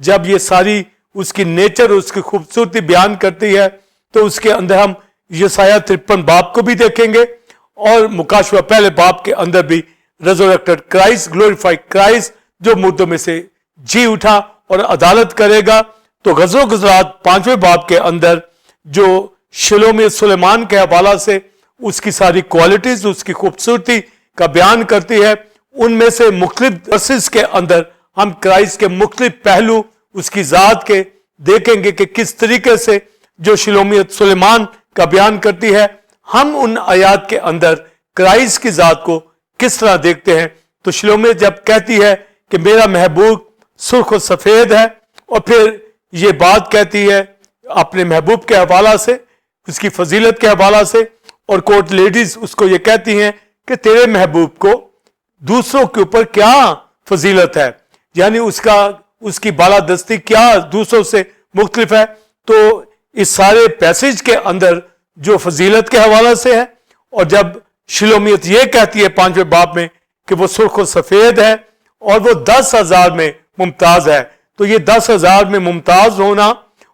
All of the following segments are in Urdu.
جب یہ ساری اس کی نیچر اس کی خوبصورتی بیان کرتی ہے تو اس کے اندر ہم یسایہ 53 باب کو بھی دیکھیں گے اور مکاشفہ پہلے باب کے اندر بھی ریزوریکٹڈ کرائسٹ، گلوریفائڈ کرائسٹ جو مردوں میں سے جی اٹھا اور عدالت کرے گا۔ تو غزل و غزلات 5ویں باب کے اندر جو شلوم سلیمان کے حوالہ سے اس کی ساری کوالٹیز، اس کی خوبصورتی کا بیان کرتی ہے، ان میں سے مختلف ورسز کے اندر ہم کرائسٹ کے مختلف پہلو اس کی ذات کے دیکھیں گے کہ کس طریقے سے جو شلومیت سلیمان کا بیان کرتی ہے، ہم ان آیات کے اندر کرائسٹ کی ذات کو کس طرح دیکھتے ہیں۔ تو شلومیت جب کہتی ہے کہ میرا محبوب سرخ و سفید ہے، اور پھر یہ بات کہتی ہے اپنے محبوب کے حوالہ سے، اس کی فضیلت کے حوالہ سے، اور کورٹ لیڈیز اس کو یہ کہتی ہیں کہ تیرے محبوب کو دوسروں کے اوپر کیا فضیلت ہے، یعنی اس کی بالادستی کیا دوسروں سے مختلف ہے۔ تو اس سارے پیسج کے اندر جو فضیلت کے حوالہ سے ہے، اور جب شلومیت یہ کہتی ہے 5ویں باب میں کہ وہ سرخ و سفید ہے اور وہ 10,000 میں ممتاز ہے، تو یہ 10,000 میں ممتاز ہونا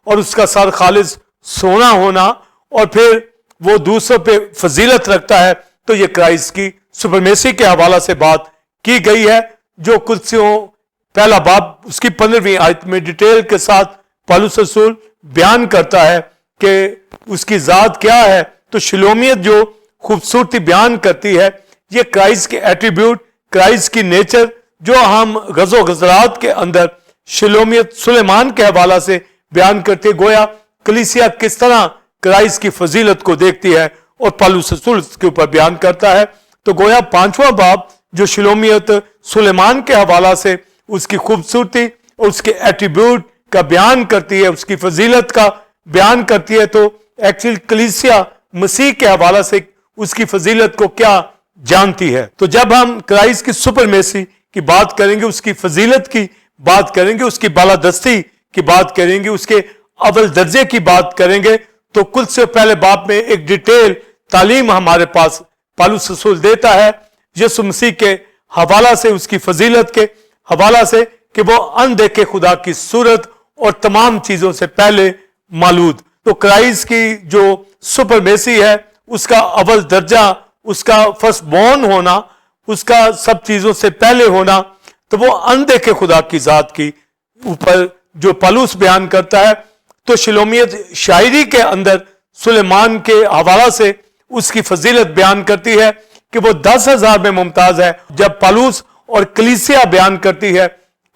اور اس کا سر خالص سونا ہونا اور پھر وہ دوسروں پہ فضیلت رکھتا ہے، تو یہ کرائسٹ کی سپرمیسی کے حوالہ سے بات کی گئی ہے، جو کلسیوں پہلا باب اس کی 15ویں آیت میں ڈیٹیل کے ساتھ پالوس رسول بیان کرتا ہے کہ اس کی ذات کیا ہے۔ تو شلومیت جو خوبصورتی بیان کرتی ہے، یہ کرائسٹ کے ایٹریبیوٹ، کرائسٹ کی نیچر جو ہم غزل و غزلات کے اندر شلومیت سلیمان کے حوالہ سے بیان کرتے، گویا کلیسیا کس طرح کرائسٹ کی فضیلت کو دیکھتی ہے اور پالوس رسول اس کے اوپر بیان کرتا ہے۔ تو گویا 5واں باب جو شلومیت سلیمان کے حوالہ سے اس کی خوبصورتی اور اس کے ایٹریبیوٹ کا بیان کرتی ہے، اس کی فضیلت کا بیان کرتی ہے، تو ایکچولی کلیسیا مسیح کے حوالہ سے اس کی فضیلت کو کیا جانتی ہے۔ تو جب ہم کرائسٹ کی سپرمیسی کی بات کریں گے، اس کی فضیلت کی بات کریں گے، اس کی بالادستی کی بات کریں گے، اس کے اول درجے کی بات کریں گے، تو کل سے پہلے باب میں ایک ڈیٹیل تعلیم ہمارے پاس پالوس رسول دیتا ہے یسوع مسیح کے حوالہ سے، اس کی فضیلت کے حوالہ سے، کہ وہ اندیکھے خدا کی صورت اور تمام چیزوں سے پہلے مولود۔ تو کرائسٹ کی جو سپرمیسی ہے، اس کا اول درجہ، اس کا فرسٹ بورن ہونا، اس کا سب چیزوں سے پہلے ہونا، تو وہ اندیکھے خدا کی ذات کی اوپر جو پالوس بیان کرتا ہے۔ تو شلومیت شاعری کے اندر سلیمان کے حوالہ سے اس کی فضیلت بیان کرتی ہے کہ وہ 10,000 میں ممتاز ہے، جب پالوس اور کلیسیا بیان کرتی ہے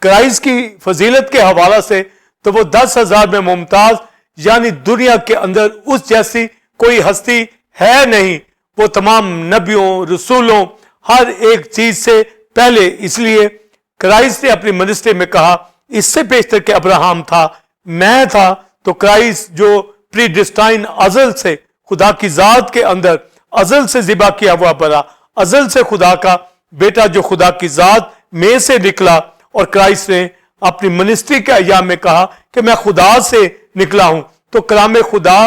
کرائسٹ کی فضیلت کے حوالہ سے، تو وہ 10,000 میں ممتاز، یعنی دنیا کے اندر اس جیسی کوئی ہستی ہے نہیں، وہ تمام نبیوں، رسولوں، ہر ایک چیز سے پہلے۔ اس لیے کرائسٹ نے اپنی منسٹری میں کہا اس سے بیشتر کہ ابراہم تھا میں تھا۔ تو کرائسٹ جو پری ڈسٹائن ازل سے خدا کی ذات کے اندر ازل سے ذبح کیا ہوا بنا، ازل سے خدا کا بیٹا جو خدا کی ذات میں سے نکلا، اور کرائسٹ نے اپنی منسٹری کے ایام میں کہا کہ میں خدا سے نکلا ہوں۔ تو کلام خدا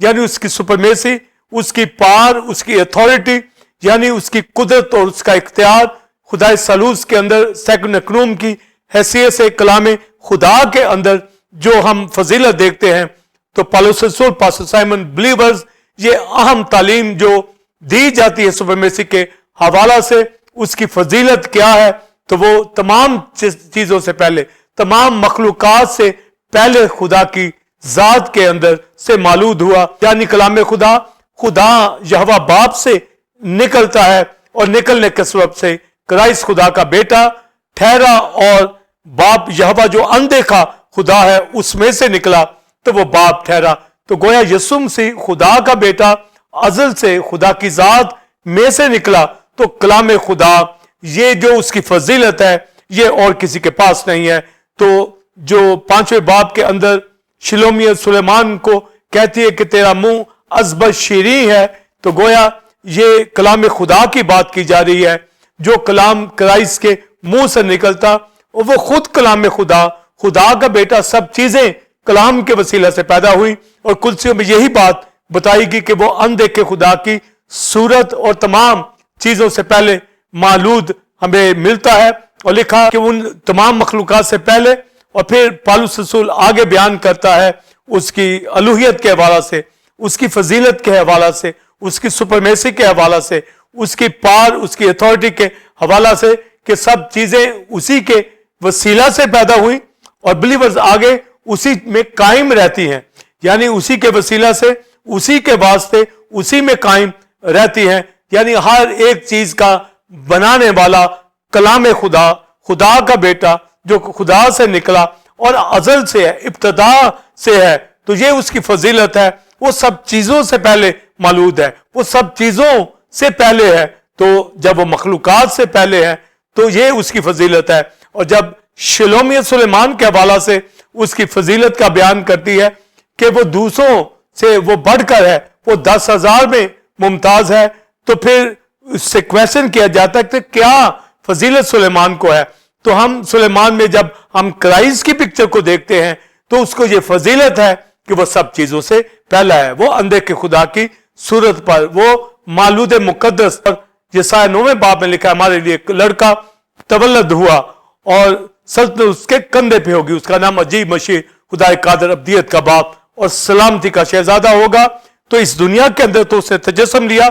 یعنی اس کی سپرمیسی، اس کی پار، اس کی اتھارٹی، یعنی اس کی قدرت اور اس کا اختیار خدا ثالوث کے اندر سیکنڈ اکنوم کی حیثیت سے کلام خدا کے اندر جو ہم فضیلت دیکھتے ہیں۔ تو پالوس رسول، پاسٹر سائمن بلیورز، یہ اہم تعلیم جو دی جاتی ہے سپرمیسی کے حوالہ سے، اس کی فضیلت کیا ہے، تو وہ تمام چیزوں سے پہلے، تمام مخلوقات سے پہلے خدا کی ذات کے اندر سے مولود ہوا، یعنی کلام خدا یہوہ باپ سے نکلتا ہے، اور نکلنے کے سبب سے کرائسٹ خدا کا بیٹا ٹھہرا، اور باپ یہوہ جو اندیکھا خدا ہے اس میں سے نکلا تو وہ باپ ٹھہرا۔ تو گویا یسوع مسیح خدا کا بیٹا ازل سے خدا کی ذات میں سے نکلا، تو کلام خدا یہ جو اس کی فضیلت ہے یہ اور کسی کے پاس نہیں ہے۔ تو جو 5ویں باب کے اندر شلومیت سلیمان کو کہتی ہے کہ تیرا منہ عذب شیریں ہے، تو گویا یہ کلام خدا کی بات کی جا رہی ہے، جو کلام کرائسٹ کے منہ سے نکلتا، اور وہ خود کلام خدا کا بیٹا، سب چیزیں کلام کے وسیلہ سے پیدا ہوئی، اور کلسیوں میں یہی بات بتائی گی کہ وہ اندیکھے خدا کی صورت اور تمام چیزوں سے پہلے مولود ہمیں ملتا ہے، اور لکھا کہ ان تمام مخلوقات سے پہلے اور پھر پالوس رسول آگے بیان کرتا ہے اس کی الوہیت کے حوالہ سے، اس کی فضیلت کے حوالہ سے، اس کی سپرمیسی کے حوالہ سے، اس کی پار، اس کی اتھارٹی کے حوالہ سے، کہ سب چیزیں اسی کے وسیلہ سے پیدا ہوئی اور بلیورز آگے اسی میں قائم رہتی ہیں، یعنی اسی کے وسیلہ سے، اسی کے واسطے، اسی میں قائم رہتی ہیں، یعنی ہر ایک چیز کا بنانے والا کلام خدا، خدا کا بیٹا جو خدا سے نکلا اور ازل سے ہے، ابتدا سے ہے، تو یہ اس کی فضیلت ہے۔ وہ سب چیزوں سے پہلے مولود ہے، وہ سب چیزوں سے پہلے ہے، تو جب وہ مخلوقات سے پہلے ہے تو یہ اس کی فضیلت ہے۔ اور جب شلومیت سلیمان کے حوالہ سے اس کی فضیلت کا بیان کرتی ہے کہ وہ دوسروں سے وہ بڑھ کر ہے، وہ 10,000 میں ممتاز ہے، تو پھر اس سے کویسچن کیا جاتا ہے کہ کیا فضیلت سلیمان کو ہے؟ تو ہم سلیمان میں جب ہم کرائسٹ کی پکچر کو دیکھتے ہیں تو اس کو یہ فضیلت ہے کہ وہ سب چیزوں سے پہلا ہے، وہ اندھے کے خدا کی صورت پر، وہ مولود مقدس پر، یسایا 9 باب میں لکھا ہے ہمارے لیے ایک لڑکا تولد ہوا اور سلطنت اس کے کندھے پہ ہوگی، اس کا نام عجیب مشیر، خدا قادر، ابدیت کا باپ اور سلامتی کا شہزادہ ہوگا۔ تو اس دنیا کے اندر تو اس نے تجسم لیا،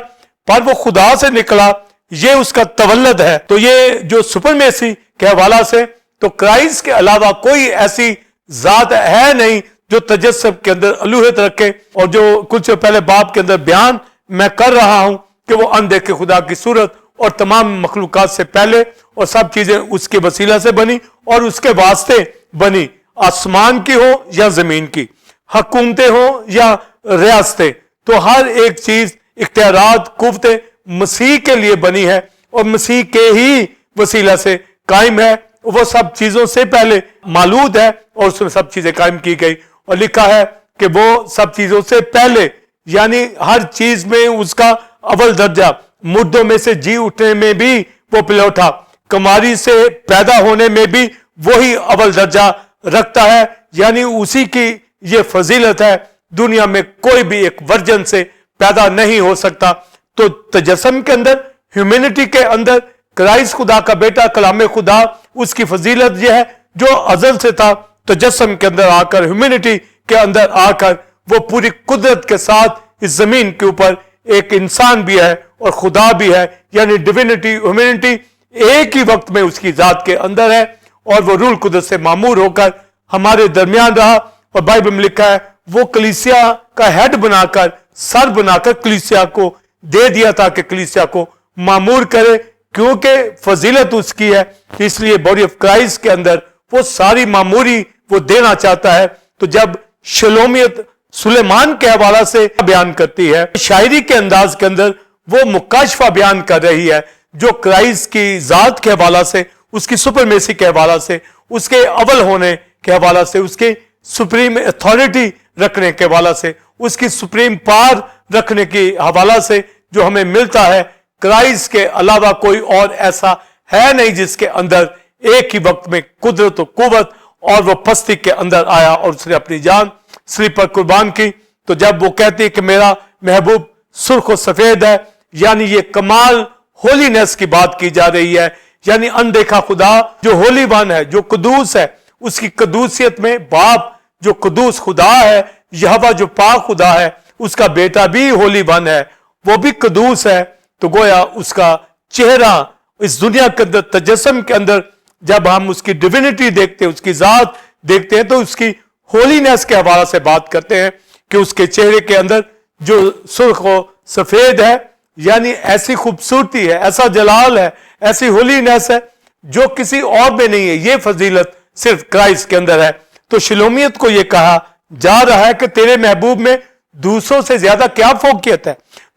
پر وہ خدا سے نکلا، یہ اس کا تولد ہے۔ تو یہ جو سپرمیسی کے حوالہ سے تو کرائسٹ کے علاوہ کوئی ایسی ذات ہے نہیں جو تجسم کے اندر الوہیت رکھے، اور جو کچھ پہلے باب کے اندر بیان میں کر رہا ہوں کہ وہ اندھے کے خدا کی صورت اور تمام مخلوقات سے پہلے، اور سب چیزیں اس کے وسیلہ سے بنی اور اس کے واسطے بنی، آسمان کی ہو یا زمین کی، حکومتیں ہوں یا ریاستیں، تو ہر ایک چیز، اختیارات، قوتیں مسیح کے لیے بنی ہے اور مسیح کے ہی وسیلہ سے قائم ہے۔ وہ سب چیزوں سے پہلے مولود ہے اور اس میں سب چیزیں قائم کی گئی، اور لکھا ہے کہ وہ سب چیزوں سے پہلے، یعنی ہر چیز میں اس کا اول درجہ، مردوں میں سے جی اٹھنے میں بھی وہ پہلے اٹھا، کماری سے پیدا ہونے میں بھی وہی اول درجہ رکھتا ہے، یعنی اسی کی یہ فضیلت ہے۔ دنیا میں کوئی بھی ایک ورجن سے پیدا نہیں ہو سکتا۔ تو تجسم کے اندر، ہیومینٹی کے اندر، کرائسٹ خدا کا بیٹا، کلام خدا، اس کی فضیلت یہ ہے جو ازل سے تھا، تجسم کے اندر آ کر، ہیومینٹی کے اندر آ کر وہ پوری قدرت کے ساتھ اس زمین کے اوپر ایک انسان بھی ہے اور خدا بھی ہے، یعنی ڈیوینٹی، ہیومینٹی ایک ہی وقت میں اس کی ذات کے اندر ہے، اور وہ روح القدس سے معمور ہو کر ہمارے درمیان رہا، اور بائبل میں لکھا ہے وہ کلیسیا کا ہیڈ بنا کر، سر بنا کر کلیسیا کو دے دیا تاکہ کلیسیا کو معمور کرے، کیونکہ فضیلت اس کی ہے، اس لیے باڈی آف کرائسٹ کے اندر وہ ساری معموری وہ دینا چاہتا ہے۔ تو جب شلومیت سلیمان کے حوالہ سے بیان کرتی ہے، شاعری کے انداز کے اندر وہ مکاشفہ بیان کر رہی ہے جو کرائسٹ کی ذات کے حوالہ سے، اس کی سپرمیسی کے حوالہ سے، اس کے اول ہونے کے حوالہ سے، اس کی سپریم اتھارٹی رکھنے کے حوالہ سے، اس کی سپریم پار رکھنے کے حوالہ سے جو ہمیں ملتا ہے۔ کرائسٹ کے علاوہ کوئی اور ایسا ہے نہیں جس کے اندر ایک ہی وقت میں قدرت و قوت، اور وہ پستی کے اندر آیا اور اس نے اپنی جان سلیب پر قربان کی۔ تو جب وہ کہتی ہے کہ میرا محبوب سرخ و سفید ہے، یعنی یہ کمال ہولینس کی بات کی جا رہی ہے، یعنی اندیکھا خدا جو ہولی ون ہے، جو قدوس ہے، اس کی قدوسیت میں باپ جو قدوس خدا ہے، یہوہ جو پاک خدا ہے، اس کا بیٹا بھی ہولی ون ہے، وہ بھی قدوس ہے۔ تو گویا اس کا چہرہ اس دنیا کے اندر، تجسم کے اندر، جب ہم اس کی ڈیوینٹی دیکھتے ہیں، اس کی ذات دیکھتے ہیں، تو اس کی ہولینس کے حوالہ سے بات کرتے ہیں کہ اس کے چہرے کے اندر جو سرخ و سفید ہے، یعنی ایسی خوبصورتی ہے، ایسا جلال ہے، ایسی ہولینس ہے جو کسی اور میں نہیں ہے۔ یہ فضیلت صرف کرائسٹ کے اندر ہے۔ تو شلومیت کو یہ کہا جا رہا ہے کہ تیرے محبوب میں دوسروں سے زیادہ کیا فوقیت ہے،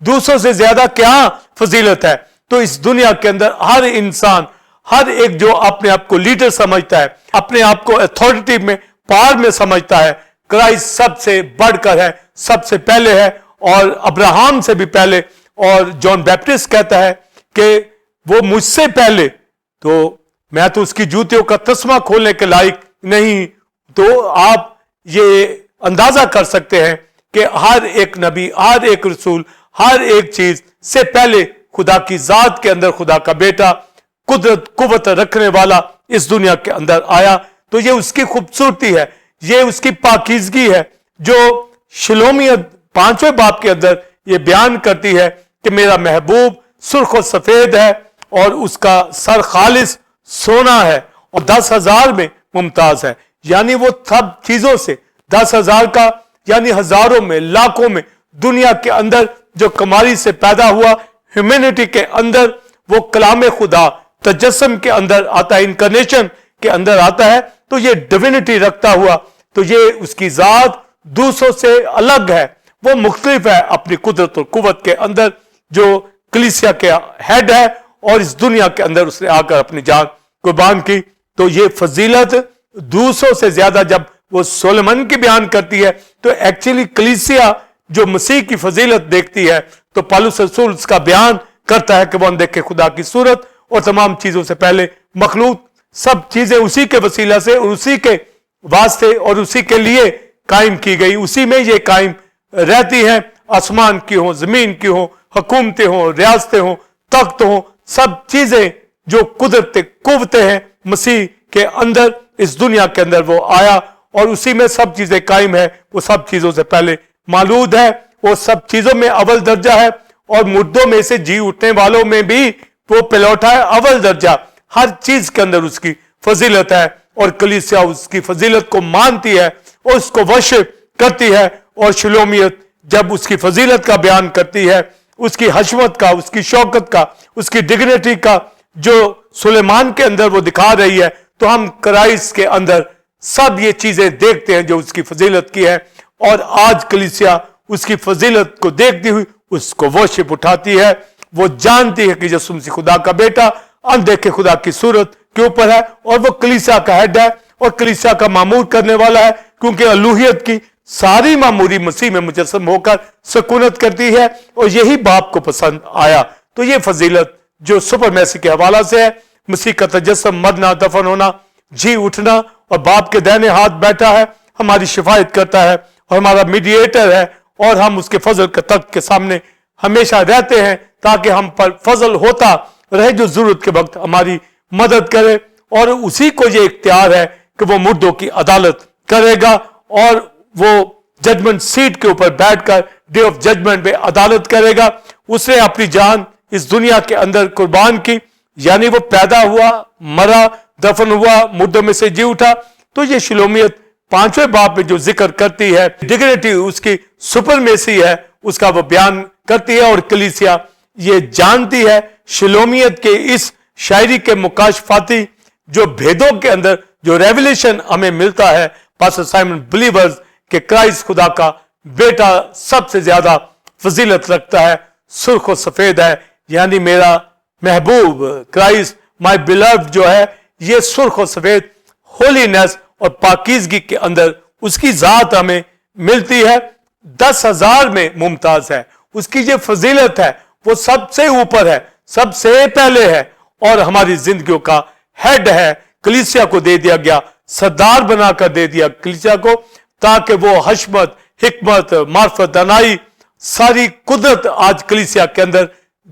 دوسروں سے زیادہ کیا فضیلت ہے۔ تو اس دنیا کے اندر ہر انسان، ہر ایک جو اپنے آپ کو لیڈر سمجھتا ہے، اپنے آپ کو اتھارٹی میں، پار میں سمجھتا ہے، کرائسٹ سب سے بڑھ کر ہے، سب سے پہلے ہے، اور ابراہم سے بھی پہلے۔ اور جان بیپٹسٹ کہتا ہے کہ وہ مجھ سے پہلے، تو میں تو اس کی جوتیوں کا تسمہ کھولنے کے لائق نہیں۔ تو آپ یہ اندازہ کر سکتے ہیں کہ ہر ایک نبی، ہر ایک رسول، ہر ایک چیز سے پہلے خدا کی ذات کے اندر خدا کا بیٹا، قدرت قوت رکھنے والا اس دنیا کے اندر آیا تو یہ اس کی خوبصورتی ہے, یہ اس کی پاکیزگی ہے جو شلومیت 5ویں باب کے اندر یہ بیان کرتی ہے کہ میرا محبوب سرخ و سفید ہے اور اس کا سر خالص سونا ہے اور 10,000 میں ممتاز ہے. یعنی وہ سب چیزوں سے 10,000 کا یعنی ہزاروں میں لاکھوں میں دنیا کے اندر جو کمالی سے پیدا ہوا ہیومینٹی کے اندر وہ کلام خدا تجسم کے اندر آتا ہے, انکارنیشن کے اندر آتا ہے, تو یہ ڈیوینٹی رکھتا ہوا, تو یہ اس کی ذات دوسروں سے الگ ہے, وہ مختلف ہے اپنی قدرت اور قوت کے اندر جو کلیسیا کے ہیڈ ہے, اور اس دنیا کے اندر اس نے آ کر اپنی جان قربان کی. تو یہ فضیلت دوسروں سے زیادہ جب وہ سولomon کی بیان کرتی ہے تو ایکچولی کلیسیا جو مسیح کی فضیلت دیکھتی ہے تو پالوس رسول اس کا بیان کرتا ہے کہ وہ اندیکھے خدا کی صورت اور تمام چیزوں سے پہلے مخلوق سب چیزیں اسی کے وسیلہ سے اور اسی کے واسطے اور اسی کے لیے قائم کی گئی, اسی میں یہ قائم رہتی ہیں. آسمان کی ہوں, زمین کی ہوں, حکومتیں ہوں, ریاستیں ہوں, تخت ہوں, سب چیزیں جو قدرت قوتیں ہیں مسیح کے اندر اس دنیا کے اندر وہ آیا اور اسی میں سب چیزیں قائم ہے. وہ سب چیزوں سے پہلے مولود ہے, وہ سب چیزوں میں اول درجہ ہے, اور مردوں میں سے جی اٹھنے والوں میں بھی وہ پلوٹا ہے اول درجہ. ہر چیز کے اندر اس کی فضیلت ہے اور کلیسیا اس کی فضیلت کو مانتی ہے اور اس کو ورشپ کرتی ہے. اور شلومیت جب اس کی فضیلت کا بیان کرتی ہے, اس کی حشمت کا, اس کی شوکت کا, اس کی ڈگنیٹی کا جو سلیمان کے اندر وہ دکھا رہی ہے, تو ہم کرائسٹ کے اندر سب یہ چیزیں دیکھتے ہیں جو اس کی فضیلت کی ہے. اور آج کلیسیا اس کی فضیلت کو دیکھتی ہوئی اس کو ورشپ اٹھاتی ہے. وہ جانتی ہے کہ یسوع مسیح خدا کا بیٹا اندیکھے خدا کی صورت کے اوپر ہے اور وہ کلیسیا کا ہیڈ ہے اور کلیسیا کا معمور کرنے والا ہے, کیونکہ الوہیت کی ساری معموری مسیح میں مجسم ہو کر سکونت کرتی ہے اور یہی باپ کو پسند آیا. تو یہ فضیلت جو سپر میسی کے حوالہ سے ہے, مسیح کا تجسم, مرنا, دفن ہونا, جی اٹھنا اور باپ کے دائنے ہاتھ بیٹھا ہے, ہماری شفاعت کرتا ہے اور ہمارا میڈییٹر ہے, اور ہم اس کے فضل کے تخت کے سامنے ہمیشہ رہتے ہیں تاکہ ہم پر فضل ہوتا رہے, جو ضرورت کے وقت ہماری مدد کرے. اور اسی کو یہ اختیار ہے کہ وہ مردوں کی عدالت کرے گا اور وہ ججمنٹ سیٹ کے اوپر بیٹھ کر ڈے آف ججمنٹ میں عدالت کرے گا. اس نے اپنی جان اس دنیا کے اندر قربان کی, یعنی وہ پیدا ہوا, مرا, دفن ہوا, مردوں میں سے جی اٹھا. تو یہ شلومیت 5ویں باب میں جو ذکر کرتی ہے ڈگنیٹی اس کی سپر میسی ہے, اس کا وہ بیان کرتی ہے. اور کلیسیا یہ جانتی ہے شلومیت کے اس شاعری کے مکاشفاتی جو بھیدوں کے اندر جو ریولیشن ہمیں ملتا ہے پاسٹر سائمن بلیورز کہ کرائسٹ خدا کا بیٹا سب سے زیادہ فضیلت رکھتا ہے, سرخ و سفید ہے, یعنی میرا محبوب کرائسٹ مائی بلوڈ جو ہے یہ سرخ و سفید ہولینس اور پاکیزگی کے اندر اس کی ذات ہمیں ملتی ہے. 10,000 میں ممتاز ہے, اس کی یہ فضیلت ہے, وہ سب سے اوپر ہے, سب سے پہلے ہے اور ہماری زندگیوں کا ہیڈ ہے. کلیسیا کو دے دیا گیا, سردار بنا کر دے دیا کلیسیا کو, تاکہ وہ حشمت, حکمت, معرفت, دانائی, ساری قدرت آج کلیسیا کے اندر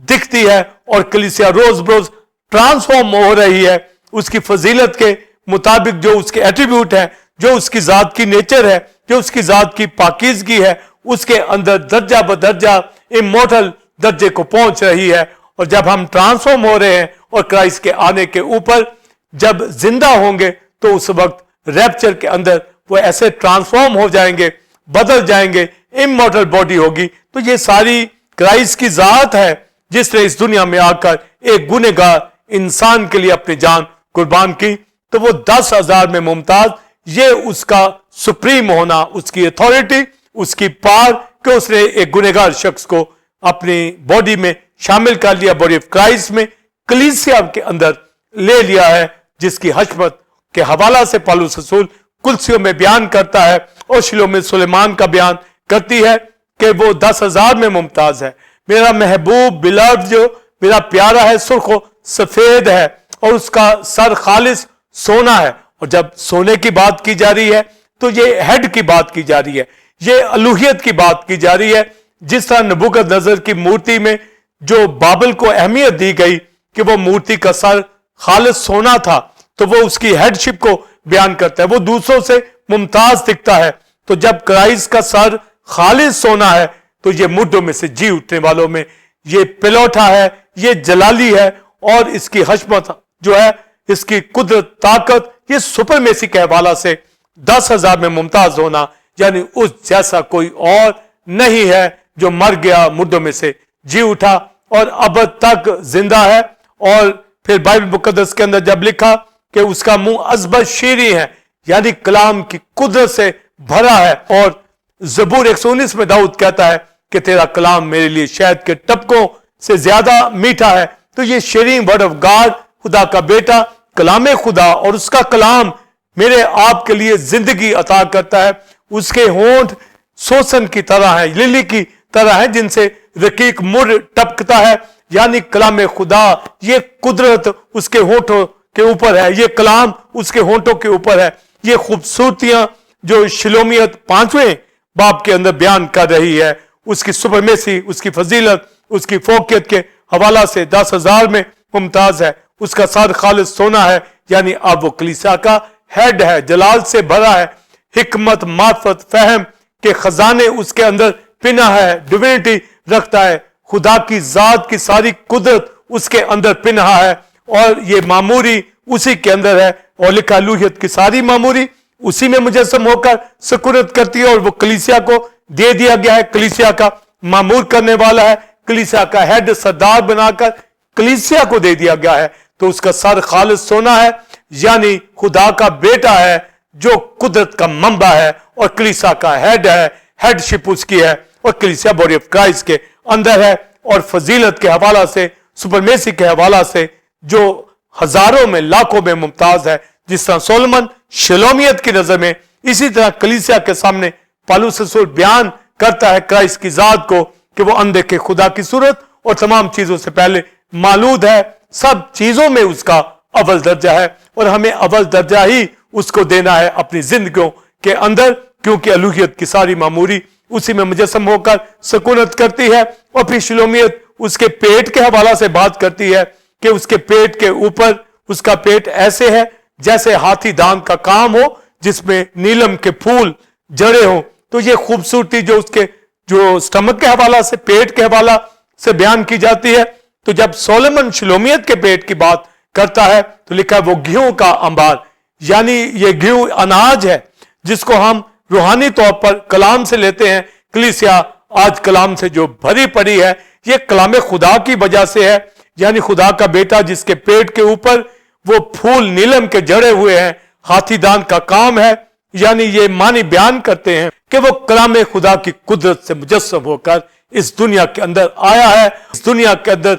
دکھتی ہے. اور کلیسیا روز بروز ٹرانسفارم ہو رہی ہے اس کی فضیلت کے مطابق, جو اس کے ایٹریبیوٹ ہیں, جو اس کی ذات کی نیچر ہے, جو اس کی ذات کی پاکیزگی ہے, اس کے اندر درجہ بدرجہ امورٹل درجے کو پہنچ رہی ہے. اور جب ہم ٹرانسفارم ہو رہے ہیں اور کرائسٹ کے آنے کے اوپر جب زندہ ہوں گے تو اس وقت ریپچر کے اندر وہ ایسے ٹرانسفارم ہو جائیں گے, بدل جائیں گے, امورٹل باڈی ہوگی. تو یہ ساری کرائسٹ کی ذات ہے جس نے اس دنیا میں آ کر ایک گنہگار انسان کے لیے اپنی جان قربان کی. تو وہ 10,000 میں ممتاز, یہ اس کا سپریم ہونا, اس کی اتھارٹی, اس کی پار کہ اس نے ایک گنہگار شخص کو اپنی باڈی میں شامل کر لیا, باڈی آف کرائسٹ میں, کلیسیا کے اندر لے لیا ہے, جس کی حشمت کے حوالہ سے پالوس رسول کلسیوں میں بیان کرتا ہے اور شلو میں سلیمان کا بیان کرتی ہے کہ وہ 10,000 میں ممتاز ہے. میرا محبوب بلاد جو میرا پیارا ہے سرخ و سفید ہے اور اس کا سر خالص سونا ہے. اور جب سونے کی بات کی جا رہی ہے تو یہ ہیڈ کی بات کی جا رہی ہے, یہ الوہیت کی بات کی جا رہی ہے. جس طرح نبوکد نظر کی مورتی میں جو بابل کو اہمیت دی گئی کہ وہ مورتی کا سر خالص سونا تھا, تو وہ اس کی ہیڈ شپ کو بیان کرتا ہے, وہ دوسروں سے ممتاز دکھتا ہے. تو جب کرائسٹ کا سر خالص سونا ہے تو یہ مردوں میں سے جی اٹھنے والوں میں یہ پلوٹا ہے, یہ جلالی ہے, اور اس کی حشمت جو ہے, اس کی قدرت, طاقت, یہ سپرمیسی کے حوالہ سے 10,000 میں ممتاز ہونا, یعنی اس جیسا کوئی اور نہیں ہے جو مر گیا, مردوں میں سے جی اٹھا اور ابد تک زندہ ہے. اور پھر بائبل مقدس کے اندر جب لکھا کہ اس کا منہ عذبت شیریں ہے, یعنی کلام کی قدرت سے بھرا ہے. اور زبور 119 میں داؤد کہتا ہے کہ تیرا کلام میرے لیے شہد کے ٹپکوں سے زیادہ میٹھا ہے. تو یہ شیریں ورڈ آف گاڈ, خدا کا بیٹا, کلام خدا, اور اس کا کلام میرے آپ کے لیے زندگی عطا کرتا ہے. اس کے ہونٹ سوسن کی طرح ہے, للی کی طرح ہے, جن سے رقیق مر ٹپکتا ہے. یعنی کلام خدا, یہ قدرت اس کے ہونٹوں کے اوپر ہے, یہ کلام اس کے ہونٹوں کے اوپر ہے. یہ خوبصورتیاں جو شلومیت 5ویں باب کے اندر بیان کر رہی ہے, اس کی سپرمیسی, اس کی فضیلت, اس کی فوقیت کے حوالہ سے 10,000 میں ممتاز ہے. اس کا سر خالص سونا ہے, یعنی اب وہ کلیسا کا ہیڈ ہے, جلال سے بھرا ہے, حکمت, معرفت, فہم کے خزانے اس کے اندر پنہا ہے, ڈیوینٹی رکھتا ہے, خدا کی ذات کی ساری قدرت اس کے اندر پنہا ہے, اور یہ معموری اسی کے اندر ہے. اور لکھا لوہیت کی ساری معموری اسی میں مجسم ہو کر سکونت کرتی ہے, اور وہ کلیسیا کو دے دیا گیا ہے, کلیسیا کا معمور کرنے والا ہے, کلیسیا کا ہیڈ, سردار بنا کر کلیسیا کو دے دیا گیا ہے. تو اس کا سر خالص سونا ہے, یعنی خدا کا بیٹا ہے جو قدرت کا منبع ہے, اور کلیسا کا ہیڈ ہے, ہیڈ شپ اس کی ہے, اور کلیسیا باڈی آف کرائسٹ کے اندر ہے. اور فضیلت کے حوالہ سے, سپرمیسی کے حوالہ سے جو ہزاروں میں, لاکھوں میں ممتاز ہے. جس طرح سولمن شلومیت کی نظر میں, اسی طرح کلیسیا کے سامنے پالوس رسول بیان کرتا ہے کرائسٹ کی ذات کو کہ وہ اندیکھے خدا کی صورت اور تمام چیزوں سے پہلے مولود ہے, سب چیزوں میں اس کا اول درجہ ہے, اور ہمیں اول درجہ ہی اس کو دینا ہے اپنی زندگیوں کے اندر, کیونکہ الوہیت کی ساری معموری اسی میں مجسم ہو کر سکونت کرتی ہے. اور پھر شلومیت اس کے پیٹ کے حوالہ سے بات کرتی ہے کہ اس کے پیٹ کے اوپر, اس کا پیٹ ایسے ہے جیسے ہاتھی دانت کا کام ہو, جس میں نیلم کے پھول جڑے ہوں. تو یہ خوبصورتی جو اس کے جو سٹمک کے حوالہ سے, پیٹ کے حوالہ سے بیان کی جاتی ہے. تو جب سولمن شلومیت کے پیٹ کی بات کرتا ہے تو لکھا ہے وہ گیہوں کا انبار, یعنی یہ گیہوں اناج ہے جس کو ہم روحانی طور پر کلام سے لیتے ہیں. کلیسیا آج کلام سے جو بھری پڑی ہے, یہ کلام خدا کی وجہ سے ہے, یعنی خدا کا بیٹا جس کے پیٹ کے اوپر وہ پھول نیلم کے جڑے ہوئے ہیں, ہاتھی دانت کا کام ہے. یعنی یہ معنی بیان کرتے ہیں کہ وہ کلام خدا کی قدرت سے مجسم ہو کر اس دنیا کے اندر آیا ہے, اس دنیا کے اندر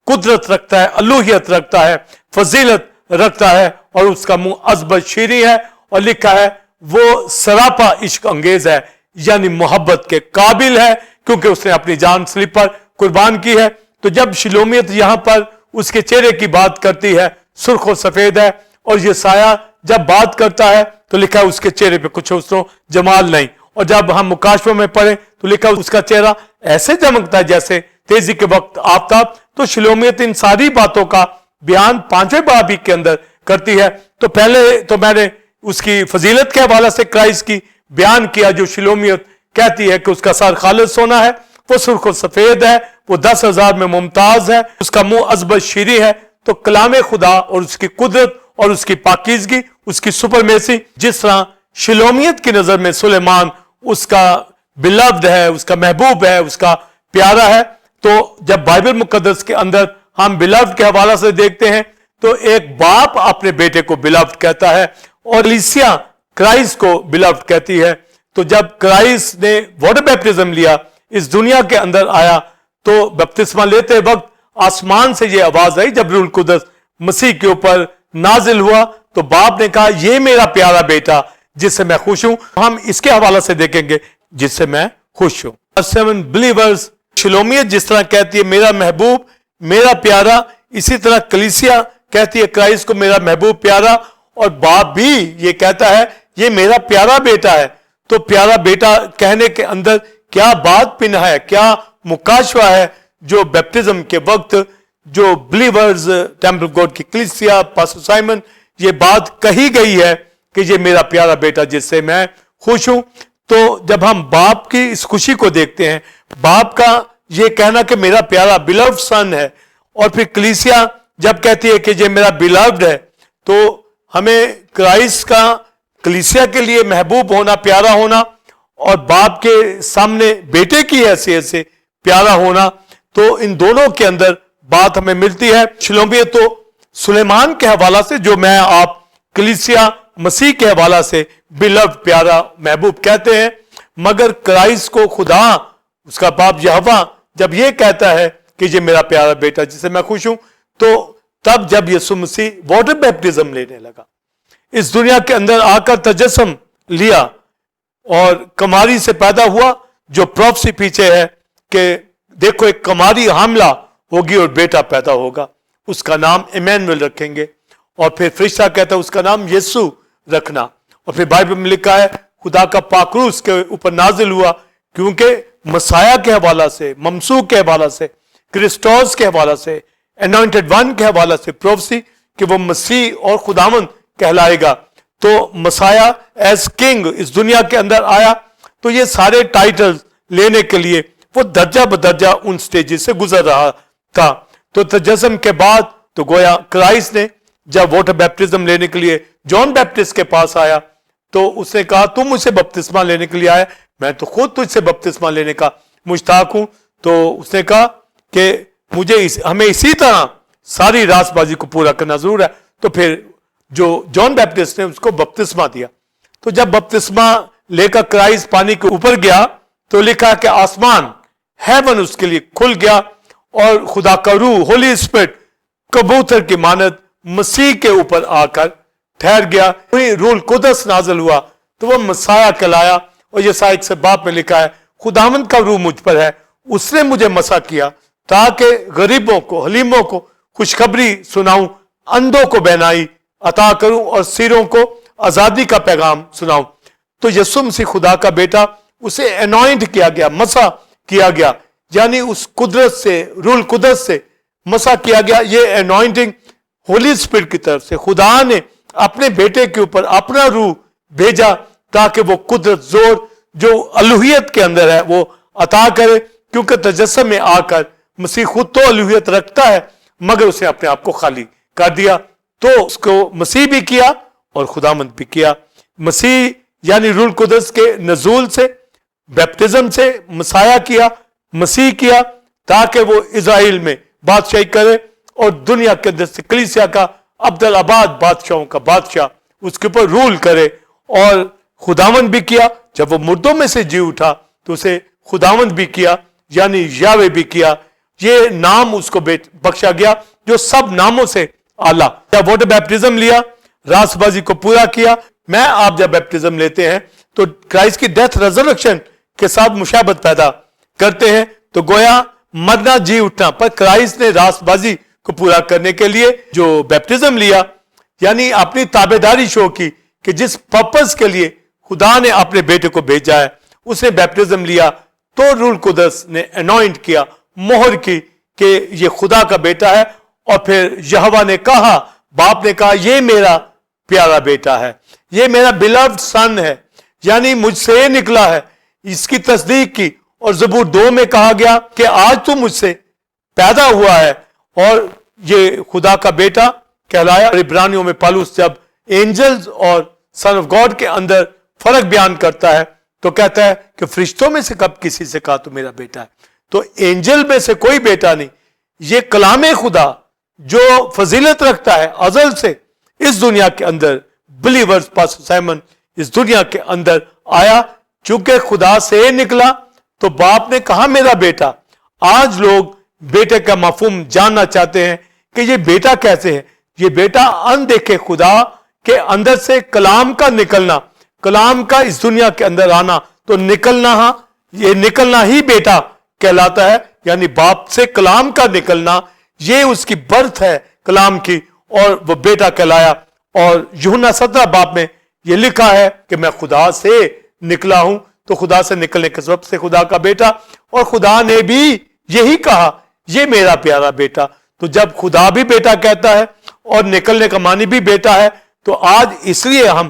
قدرت رکھتا ہے, الوہیت رکھتا ہے, فضیلت رکھتا ہے, اور اس کا منہ عذبت شیریں ہے. اور لکھا ہے وہ سراپا عشق انگیز ہے, یعنی محبت کے قابل ہے, کیونکہ اس نے اپنی جان صلیب پر قربان کی ہے. تو جب شلومیت یہاں پر اس کے چہرے کی بات کرتی ہے, سرخ و سفید ہے, اور یہ سایہ جب بات کرتا ہے تو لکھا ہے اس کے چہرے پہ کچھ حسن و جمال نہیں. اور جب ہم مکاشفہ میں پڑھیں تو لکھا اس کا چہرہ ایسے چمکتا ہے جیسے تیزی کے وقت آفتاب. تو شلومیت ان ساری باتوں کا بیان 5ویں باب کے اندر کرتی ہے. تو پہلے تو میں نے اس کی فضیلت کے حوالہ سے کرائسٹ کی بیان کیا, جو شلومیت کہتی ہے کہ اس کا سر خالص سونا ہے, وہ سرخ و سفید ہے, وہ 10,000 میں ممتاز ہے, اس کا منہ عذبت شیریں ہے. تو کلام خدا اور اس کی قدرت اور اس کی پاکیزگی, اس کی سپرمیسی, جس طرح شلومیت کی نظر میں سلیمان اس کا بلوڈ ہے, اس کا محبوب ہے, اس کا پیارا ہے. تو جب بائبل مقدس کے اندر ہم بلوڈ کے حوالہ سے دیکھتے ہیں تو ایک باپ اپنے بیٹے کو بلوڈ کہتا ہے, اور کلیسیا کرائسٹ کو بلوڈ کہتی ہے. تو جب کرائسٹ نے واٹر بیپٹزم لیا, اس دنیا کے اندر آیا, تو بپتسمہ لیتے وقت آسمان سے یہ آواز آئی, جب روح القدس مسیح کے اوپر نازل ہوا تو باپ نے کہا یہ میرا پیارا بیٹا جس سے میں خوش ہوں. ہم اس کے حوالہ سے دیکھیں گے جس سے میں خوش ہوں. 7 بلیورز, شلومیت جس طرح کہتی ہے میرا محبوب, میرا پیارا, اسی طرح کلیسیا کہتی ہے کرائسٹ کو میرا محبوب, پیارا, اور باپ بھی یہ کہتا ہے یہ میرا پیارا بیٹا ہے. تو پیارا بیٹا کہنے کے اندر کیا بات پنہا ہے, کیا مکاشفہ ہے, جو بیپٹزم کے وقت جو بلیورز, ٹیمپل گاڈ کی کلیسیا, پاسٹر سائمن, یہ بات کہی گئی ہے کہ یہ میرا پیارا بیٹا جس سے میں خوش ہوں. تو جب ہم باپ کی اس خوشی کو دیکھتے ہیں, باپ کا یہ کہنا کہ میرا پیارا بیلوڈ سن ہے, اور پھر کلیسیا جب کہتی ہے کہ یہ میرا بیلوڈ ہے, تو ہمیں کرائسٹ کا کلیسیا کے لیے محبوب ہونا, پیارا ہونا, اور باپ کے سامنے بیٹے کی حیثیت سے پیارا ہونا, تو ان دونوں کے اندر بات ہمیں ملتی ہے. شلومیہ تو سلیمان کے حوالہ سے, جو میں آپ کلیسیا مسیح کے حوالہ سے بیلوڈ, پیارا, محبوب کہتے ہیں, مگر کرائسٹ کو خدا, اس کا باپ یہوہ جب یہ کہتا ہے کہ یہ میرا پیارا بیٹا جس سے میں خوش ہوں, تو تب جب یسوع مسیح واٹر بیپٹزم لینے لگا, اس دنیا کے اندر آ کر تجسم لیا اور کماری سے پیدا ہوا, جو پروفسی پیچھے ہے کہ دیکھو ایک کماری حاملہ ہوگی اور بیٹا پیدا ہوگا, اس کا نام ایمینویل رکھیں گے, اور پھر فرشتہ کہتا ہے اس کا نام یسوع رکھنا. اور پھر بائبل میں لکھا ہے خدا کا پاک روح اس کے اوپر نازل ہوا, کیونکہ مسیح کے حوالہ سے, ممسوح کے حوالہ سے, کرسٹوس کے حوالہ سے, انوائنٹڈ ون کے حوالہ سے پروفسی کہ وہ مسیح اور خداوند کہلائے گا. تو مسیح ایز کنگ اس دنیا کے اندر آیا, تو یہ سارے ٹائٹل لینے کے لیے وہ درجہ بدرجہ ان سٹیجز سے گزر رہا تھا. تو تجسم کے بعد تو گویا کرائسٹ نے جب واٹر بیپٹزم لینے کے لیے جان بیپٹسٹ کے پاس آیا, تو اس نے کہا تم مجھ سے بپتسمہ لینے کے لیے آئے, میں تو خود تجھ سے بپتسمہ لینے کا مشتاق ہوں. تو اس نے کہا کہ ہمیں اسی طرح ساری راست بازی کو پورا کرنا ضرور ہے. تو پھر جو جان بیپٹسٹ نے اس کو بپتسمہ دیا. تو جب بپتسمہ لے کر کرائسٹ پانی کے اوپر گیا, تو لکھا کہ آسمان, ہیون اس کے لیے کھل گیا, اور خدا کا روح, ہولی اسپرٹ, کبوتر کی مانند مسیح کے اوپر آ کر ٹھہر گیا. وہی روح القدس نازل ہوا, تو وہ مسیح کہلایا. اور یہ سائق سے باپ میں لکھا ہے خداوند کا روح مجھ پر ہے, اس نے مجھے مسح کیا تاکہ غریبوں کو, حلیموں کو خوشخبری سناؤں, اندھوں کو بینائی عطا کروں, اور سیروں کو آزادی کا پیغام سناؤں. تو یسوع مسیح خدا کا بیٹا, اسے انوائنٹ کیا گیا, مسح کیا گیا, یعنی اس قدرت سے, روح القدس سے مسح کیا گیا. یہ انوائنٹنگ ہولی اسپرٹ کی طرف سے خدا نے اپنے بیٹے کے اوپر اپنا روح بھیجا تاکہ وہ قدرت, زور جو الوہیت کے اندر ہے وہ عطا کرے. کیونکہ تجسم میں آ کر مسیح خود تو الوہیت رکھتا ہے, مگر اسے اپنے آپ کو خالی کر دیا. تو اس کو مسیح بھی کیا اور خداوند بھی کیا. مسیح یعنی روح القدس کے نزول سے, بیپٹزم سے مسیح کیا, مسیح کیا, تاکہ وہ اسرائیل میں بادشاہی کرے, اور دنیا کے اندر سے کلیسیا کا عبدالآباد بادشاہوں کا بادشاہ اس کے اوپر رول کرے. اور خداوند بھی کیا, جب وہ مردوں میں سے جی اٹھا تو اسے خداوند بھی کیا, یعنی یاوے بھی کیا. یہ نام اس کو بخشا گیا جو سب ناموں سے اعلیٰ. جب واٹر بیپٹزم لیا, راست بازی کو پورا کیا. میں آپ جب بیپٹزم لیتے ہیں تو کرائسٹ کی ڈیتھ ریزرکشن کے ساتھ مشابہت پیدا کرتے ہیں. تو گویا مرنا جی اٹھنا, پر کرائسٹ نے راست بازی کو پورا کرنے کے لیے جو بیپٹزم لیا, یعنی اپنی تابعداری شو کی کہ جس پرپس کے لیے خدا نے اپنے بیٹے کو بھیجا ہے, اس نے بیپٹزم لیا. تو روح القدس نے انوائنٹ کیا, مہر کی کہ یہ خدا کا بیٹا ہے. اور پھر یہوہ نے کہا, باپ نے کہا یہ میرا پیارا بیٹا ہے, یہ میرا بیلوڈ سن ہے, یعنی مجھ سے نکلا ہے. اس کی تصدیق کی, اور زبور 2 میں کہا گیا کہ آج تو مجھ سے پیدا ہوا ہے, اور یہ خدا کا بیٹا کہلایا. اور عبرانیوں میں پالوس جب اینجلز اور سن آف گاڈ کے اندر فرق بیان کرتا ہے تو کہتا ہے کہ فرشتوں میں سے کب کسی سے کہا تو میرا بیٹا ہے. تو اینجل میں سے کوئی بیٹا نہیں, یہ کلام خدا جو فضیلت رکھتا ہے ازل سے, اس دنیا کے اندر بلیورز پاس سیمن اس دنیا کے اندر آیا. چونکہ خدا سے نکلا تو باپ نے کہا میرا بیٹا. آج لوگ بیٹے کا مفہوم جاننا چاہتے ہیں کہ یہ بیٹا کیسے ہے. یہ بیٹا اندیکھے خدا کے اندر سے کلام کا نکلنا, کلام کا اس دنیا کے اندر آنا, تو نکلنا, ہاں یہ نکلنا ہی بیٹا کہلاتا ہے. یعنی باپ سے کلام کا نکلنا, یہ اس کی برتھ ہے کلام کی, اور وہ بیٹا کہلایا. اور یوحنا 17 باب میں یہ لکھا ہے کہ میں خدا سے نکلا ہوں. تو خدا سے نکلنے کے سبب سے خدا کا بیٹا, اور خدا نے بھی یہی کہا یہ میرا پیارا بیٹا. تو جب خدا بھی بیٹا کہتا ہے اور نکلنے کا معنی بھی بیٹا ہے, تو آج اس لیے ہم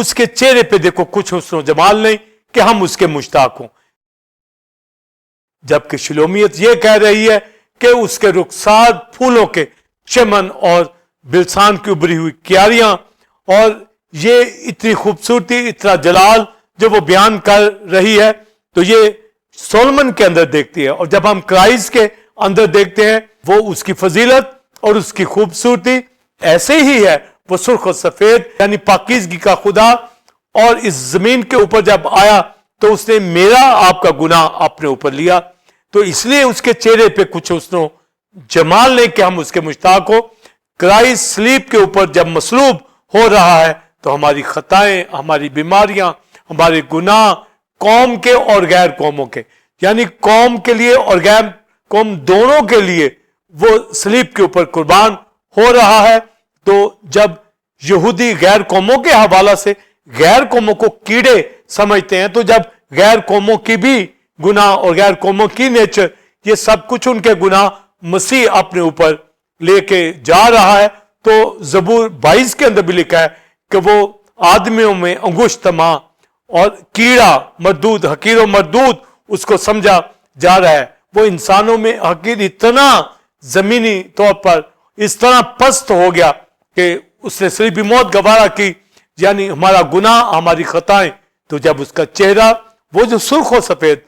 اس کے چہرے پہ دیکھو کچھ حسن و جمال نہیں کہ ہم اس کے مشتاق ہوں، جبکہ شلومیت یہ کہہ رہی ہے کہ اس کے رخسار پھولوں کے چمن اور بلسان کی ابری ہوئی کیاریاں، اور یہ اتنی خوبصورتی، اتنا جلال جو وہ بیان کر رہی ہے، تو یہ سولمن کے اندر دیکھتی ہے۔ اور جب ہم کرائسٹ کے اندر دیکھتے ہیں، وہ اس کی فضیلت اور اس کی خوبصورتی ایسے ہی ہے، وہ سرخ و سفید یعنی پاکیزگی کا خدا، اور اس زمین کے اوپر جب آیا تو اس نے میرا آپ کا گناہ اپنے اوپر لیا، تو اس لیے اس کے چہرے پہ کچھ حسن و جمال نہیں کہ ہم اس کے مشتاق ہو۔ کرائسٹ سلیب کے اوپر جب مصلوب ہو رہا ہے تو ہماری خطائیں، ہماری بیماریاں، ہمارے گناہ، قوم کے اور غیر قوموں کے، یعنی قوم کے لیے اور غیر قوم دونوں کے لیے وہ سلیب کے اوپر قربان ہو رہا ہے۔ تو جب یہودی غیر قوموں کے حوالہ سے غیر قوموں کو کیڑے سمجھتے ہیں، تو جب غیر قوموں کی بھی گناہ اور غیر قوموں کی نیچر، یہ سب کچھ ان کے گناہ مسیح اپنے اوپر لے کے جا رہا ہے، تو زبور 22 کے اندر بھی لکھا ہے کہ وہ آدمیوں میں انگشت تمام اور کیڑا مردود، حقیر و مردود اس کو سمجھا جا رہا ہے۔ وہ انسانوں میں حقیر اتنا زمینی طور پر اس طرح پست ہو گیا کہ اس نے صلیبی موت گوارا کی، یعنی ہمارا گناہ، ہماری خطائیں۔ تو جب اس کا چہرہ وہ جو سرخ و سفید،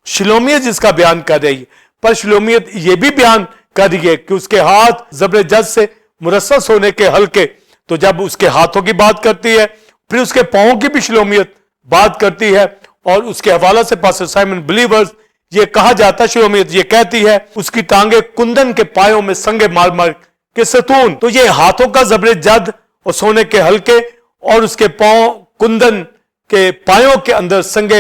شلومیت جس کا بیان کر رہی ہے، پر شلومیت یہ بھی بیان کر رہی ہے کہ اس کے ہاتھ زبر جد سے مرصص ہونے کے ہلکے، تو جب اس کے ہاتھوں کی بات کرتی ہے، پھر اس کے پاؤں کی بھی شلومیت بات کرتی ہے، اور اس کے حوالہ سے پاسٹر سائمن بلیورز یہ کہا جاتا ہے، شلومیت یہ کہتی ہے اس کی ٹانگیں کندن کے پایوں میں سنگ مرمر کے ستون۔ تو یہ ہاتھوں کا زبر جد اور سونے کے ہلکے، اور اس کے پاؤں کندن کے پایوں کے اندر سنگ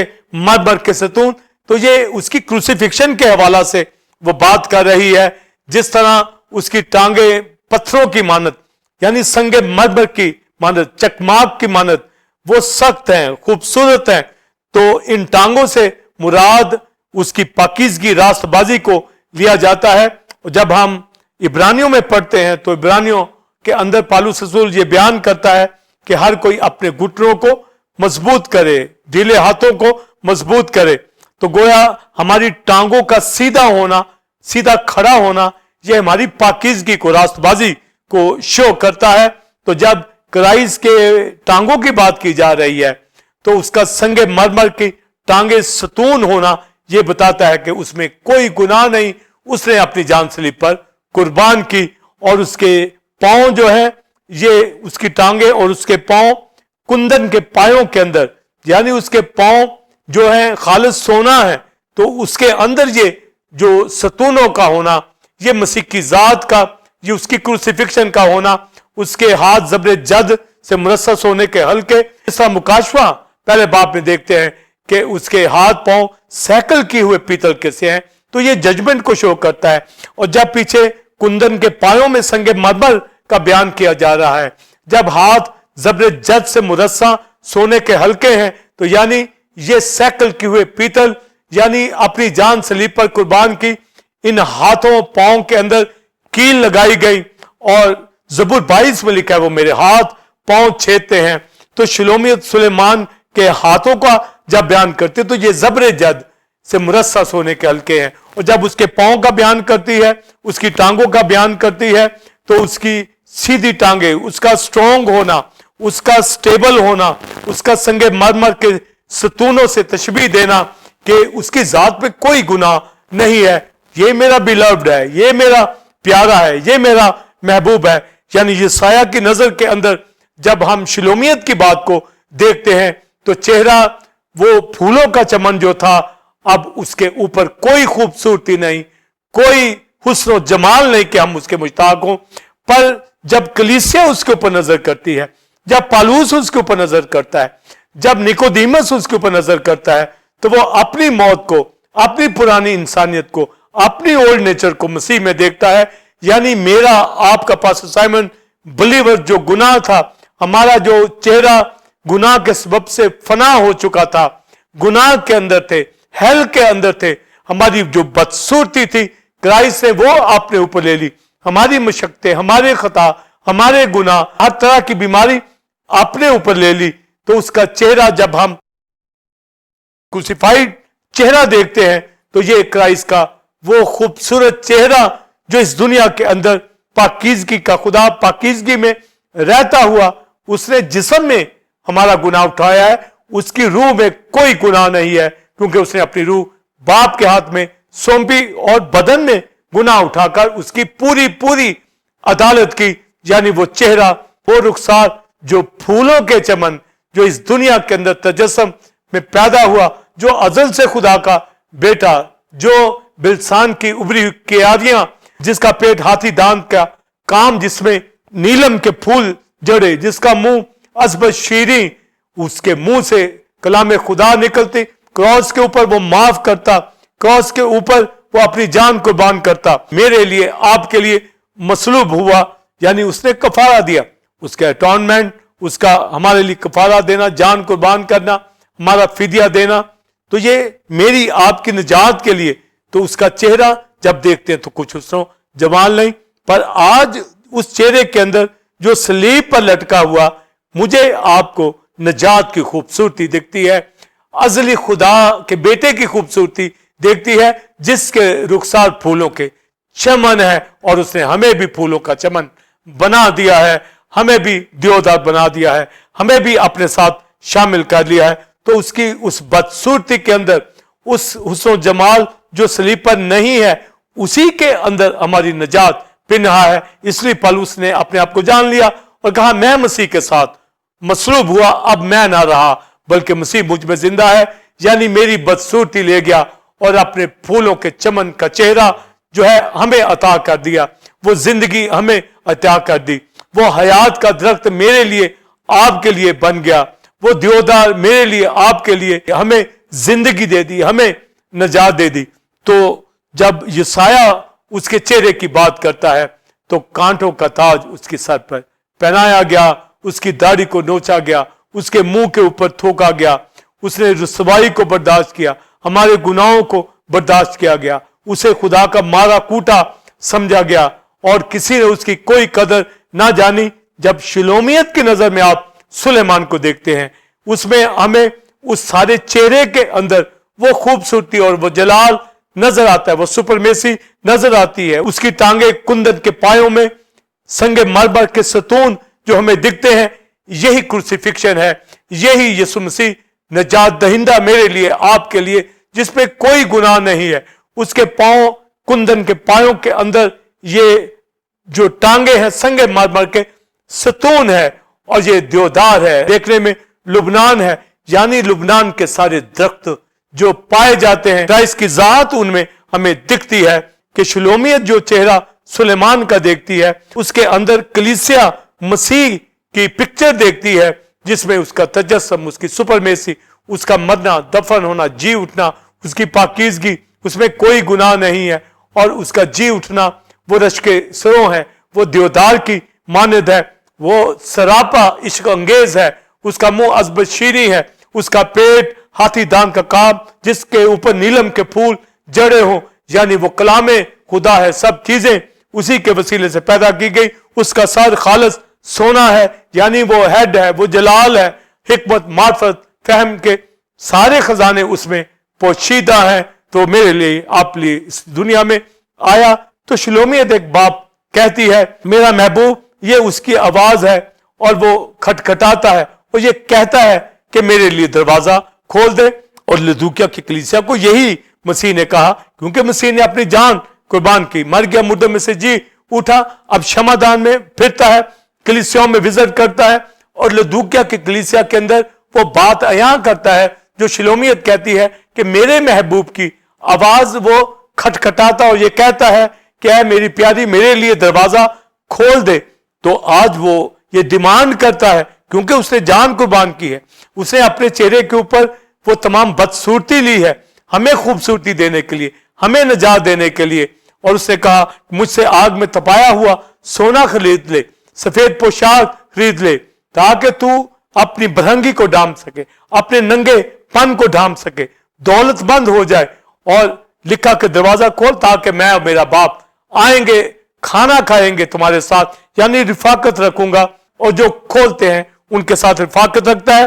مرمر کے ستون، تو یہ اس کی کروسیفکشن کے حوالہ سے وہ بات کر رہی ہے۔ جس طرح اس کی ٹانگیں پتھروں کی مانند، یعنی سنگ مرمر کی مانند، چکماک کی مانند وہ سخت ہیں، خوبصورت ہیں، تو ان ٹانگوں سے مراد اس کی پاکیزگی، راست بازی کو لیا جاتا ہے۔ اور جب ہم عبرانیوں میں پڑھتے ہیں تو عبرانیوں کے اندر پالوس رسول یہ بیان کرتا ہے کہ ہر کوئی اپنے گھٹنوں کو مضبوط کرے، ڈھیلے ہاتھوں کو مضبوط کرے۔ تو گویا ہماری ٹانگوں کا سیدھا ہونا، سیدھا کھڑا ہونا، یہ ہماری پاکیزگی کو، راست بازی کو شو کرتا ہے۔ تو جب کرائسٹ کے ٹانگوں کی بات کی جا رہی ہے تو اس کا سنگ مرمر کی ٹانگیں ستون ہونا یہ بتاتا ہے کہ اس میں کوئی گناہ نہیں، اس نے اپنی جان صلیب پر قربان کی، اور اس کے پاؤں جو ہے، یہ اس کی ٹانگیں اور اس کے پاؤں کندن کے پایوں کے اندر، یعنی اس کے پاؤں جو ہیں خالص سونا ہے، تو اس کے اندر یہ جو ستونوں کا ہونا، یہ مسیح کی ذات کا، یہ اس کی کروسیفکشن کا ہونا، اس کے ہاتھ زبر جد سے مرصص ہونے کے ہلکے، اس کا مکاشفہ پہلے باب میں دیکھتے ہیں کہ اس کے ہاتھ پاؤں سیکل کیے ہوئے پیتل کے سے ہیں، تو یہ ججمنٹ کو شو کرتا ہے۔ اور جب پیچھے کندن کے پایوں میں سنگ مرمر کا بیان کیا جا رہا ہے، جب ہاتھ زبر جد سے مرصع سونے کے ہلکے ہیں، تو یعنی یہ سیکل کیے ہوئے پیتل، یعنی اپنی جان صلیب پر قربان کی، ان ہاتھوں پاؤں کے اندر کیل لگائی گئی، اور زبور 22 میں لکھا ہے وہ میرے ہاتھ پاؤں چھیدتے ہیں۔ تو شلومیت سلیمان کے ہاتھوں کا جب بیان کرتے تو یہ زبر جد سے مرصص ہونے کے ہلکے ہیں، اور جب اس کے پاؤں کا بیان کرتی ہے، اس کی ٹانگوں کا بیان کرتی ہے، تو اس کی سیدھی ٹانگیں، اس کا سٹرونگ ہونا، اس کا سٹیبل ہونا، اس کا سنگ مرمر کے ستونوں سے تشبیہ دینا کہ اس کی ذات پہ کوئی گناہ نہیں ہے، یہ میرا بیلوڈ ہے، یہ میرا پیارا ہے، یہ میرا محبوب ہے۔ یعنی یہ سایہ کی نظر کے اندر جب ہم شلومیت کی بات کو دیکھتے ہیں تو چہرہ وہ پھولوں کا چمن جو تھا، اب اس کے اوپر کوئی خوبصورتی نہیں، کوئی حسن و جمال نہیں کہ ہم اس کے مشتاق ہوں۔ پر جب کلیسیا اس کے اوپر نظر کرتی ہے، جب پالوس اس کے اوپر نظر کرتا ہے، جب نیکودیمس اس کے اوپر نظر کرتا ہے، تو وہ اپنی موت کو، اپنی پرانی انسانیت کو، اپنی اولڈ نیچر کو مسیح میں دیکھتا ہے۔ یعنی میرا آپ کا پاسٹر سائمن بلیور جو گناہ تھا، ہمارا جو چہرہ گناہ کے سبب سے فنا ہو چکا تھا، گناہ کے اندر تھے، ہیل کے اندر تھے، ہماری جو بدصورتی تھی، کرائسٹ نے وہ اپنے اوپر لے لی، ہماری مشقتیں، ہمارے خطا، ہمارے گناہ، ہر طرح کی بیماری اپنے اوپر لے لی، تو اس کا چہرہ جب ہم کروسیفائیڈ چہرہ دیکھتے ہیں تو یہ کرائسٹ کا وہ خوبصورت چہرہ جو اس دنیا کے اندر پاکیزگی کا خدا پاکیزگی میں رہتا ہوا اس نے جسم میں ہمارا گناہ اٹھایا ہے، اس کی روح میں کوئی گناہ نہیں ہے کیونکہ اس نے اپنی روح باپ کے ہاتھ میں سونپی اور بدن میں گناہ اٹھا کر اس کی پوری عدالت کی، یعنی وہ چہرہ، وہ رخسار جو پھولوں کے چمن جو اس دنیا کے اندر تجسم میں پیدا ہوا، جو ازل سے خدا کا بیٹا، جو بلسان کی ابری کیاریاں، جس کا پیٹ ہاتھی دانت کا کام، جس میں نیلم کے پھول جڑے، جس کا منہ عذبت شیریں، اس کے منہ سے کلام خدا نکلتے، کراس کے اوپر وہ معاف کرتا، کراس کے اوپر وہ اپنی جان قربان کرتا، میرے لیے آپ کے لیے مصلوب ہوا، یعنی اس نے کفارہ دیا، اس کا اٹونمنٹ، اس کا ہمارے لیے کفارہ دینا، جان قربان کرنا، ہمارا فدیہ دینا، تو یہ میری آپ کی نجات کے لیے۔ تو اس کا چہرہ جب دیکھتے ہیں تو کچھ حسن جمال نہیں، پر آج اس چہرے کے اندر جو صلیب پر لٹکا ہوا، مجھے آپ کو نجات کی خوبصورتی دکھتی ہے، ازلی خدا کے بیٹے کی خوبصورتی دیکھتی ہے، جس کے رخسار پھولوں کے چمن ہے، اور اس نے ہمیں بھی پھولوں کا چمن بنا دیا ہے، ہمیں بھی دیودار بنا دیا ہے، ہمیں بھی اپنے ساتھ شامل کر لیا ہے۔ تو اس کی اس بدصورتی کے اندر اس حسن و جمال جو صلیب پر نہیں ہے، اسی کے اندر ہماری نجات پنہا ہے۔ اس لیے پولس نے اپنے آپ کو جان لیا اور کہا میں مسیح کے ساتھ مصلوب ہوا، اب میں نہ رہا بلکہ مسیح مجھ میں زندہ ہے، یعنی میری بدصورتی لے گیا اور اپنے پھولوں کے چمن کا چہرہ جو ہے ہمیں عطا کر دیا، وہ زندگی ہمیں عطا کر دی، وہ حیات کا درخت میرے لیے آپ کے لیے بن گیا، وہ دیودار میرے لیے آپ کے لیے ہمیں زندگی دے دی، ہمیں نجات دے دی۔ تو جب یسایہ اس کے چہرے کی بات کرتا ہے تو کانٹوں کا تاج اس کے سر پر پہنایا گیا، اس کی داڑھی کو نوچا گیا، اس کے منہ کے اوپر تھوکا گیا، اس نے رسوائی کو برداشت کیا، ہمارے گناہوں کو برداشت کیا گیا، اسے خدا کا مارا کوٹا سمجھا گیا اور کسی نے اس کی کوئی قدر نہ جانی۔ جب شلومیت کی نظر میں آپ سلیمان کو دیکھتے ہیں، اس میں ہمیں اس سارے چہرے کے اندر وہ خوبصورتی اور وہ جلال نظر آتا ہے، وہ سپرمیسی نظر آتی ہے، اس کی ٹانگیں کندن کے پایوں میں سنگ مرمر کے ستون جو ہمیں دکھتے ہیں، یہی کروسیفکشن ہے، یہی یسوع مسیح نجات دہندہ میرے لیے آپ کے لیے، جس پہ کوئی گناہ نہیں ہے، اس کے پاؤں کندن کے پایوں کے اندر یہ جو ٹانگیں ہیں سنگ مرمر کے ستون ہے، اور یہ دیودار ہے، دیکھنے میں لبنان ہے، یعنی لبنان کے سارے درخت جو پائے جاتے ہیں کرائسٹ کی ذات ان میں ہمیں دکھتی ہے کہ شلومیت جو چہرہ سلیمان کا دیکھتی ہے، اس کے اندر کلیسیا مسیح کی پکچر دیکھتی ہے، جس میں اس کا تجسم، اس کی سپرمیسی، اس کا مرنا، دفن ہونا، جی اٹھنا، اس کی پاکیزگی، اس میں کوئی گناہ نہیں ہے، اور اس کا جی اٹھنا وہ رشک سروں ہے، وہ دیودار کی مانند ہے، وہ سراپا عشق انگیز ہے، اس کا منہ عذب شیریں ہے، اس کا پیٹ ہاتھی دان کا کام جس کے اوپر نیلم کے پھول جڑے ہوں، یعنی وہ کلام خدا ہے، سب چیزیں اسی کے وسیلے سے پیدا کی گئی، اس کا سر خالص سونا ہے، یعنی وہ ہیڈ ہے، وہ جلال ہے، حکمت، معرفت، فہم کے سارے خزانے اس میں پوشیدہ ہیں۔ تو میرے لیے آپ لیے اس دنیا میں آیا۔ تو شلومیت ایک باپ کہتی ہے میرا محبوب، یہ اس کی آواز ہے اور وہ کھٹکھٹاتا ہے اور یہ کہتا ہے کہ میرے لیے دروازہ کھول دے۔ اور لدوکیا کی کلیسیا کو یہی مسیح نے کہا، کیونکہ مسیح نے اپنی جان قربان کی، مر گیا، مردوں میں سے جی اٹھا، اب شمعدان میں پھرتا ہے، کلیسیاؤں میں وزٹ کرتا ہے، اور لدوکیا کی کلیسیا کے اندر وہ بات عیاں کرتا ہے جو شلومیت کہتی ہے کہ میرے محبوب کی آواز وہ کھٹکھٹاتا اور یہ کہتا ہے کہ اے میری پیاری، میرے لیے دروازہ کھول دے۔ تو آج وہ یہ ڈیمانڈ کرتا ہے کیونکہ اس نے جان قربان کی ہے، اس نے اپنے چہرے کے اوپر وہ تمام بدصورتی لی ہے ہمیں خوبصورتی دینے کے لیے، ہمیں نجات دینے کے لیے، اور اس نے کہا مجھ سے آگ میں تپایا ہوا سونا خرید لے، سفید پوشاک خرید لے، تاکہ تو اپنی برہنگی کو ڈھانپ سکے، اپنے ننگے پن کو ڈھانپ سکے، دولت مند ہو جائے، اور لکھا کہ دروازہ کھول تاکہ میں اور میرا باپ آئیں گے، کھانا کھائیں گے تمہارے ساتھ، یعنی رفاقت رکھوں گا، اور جو کھولتے ہیں ان کے ساتھ رفاقت رکھتا ہے،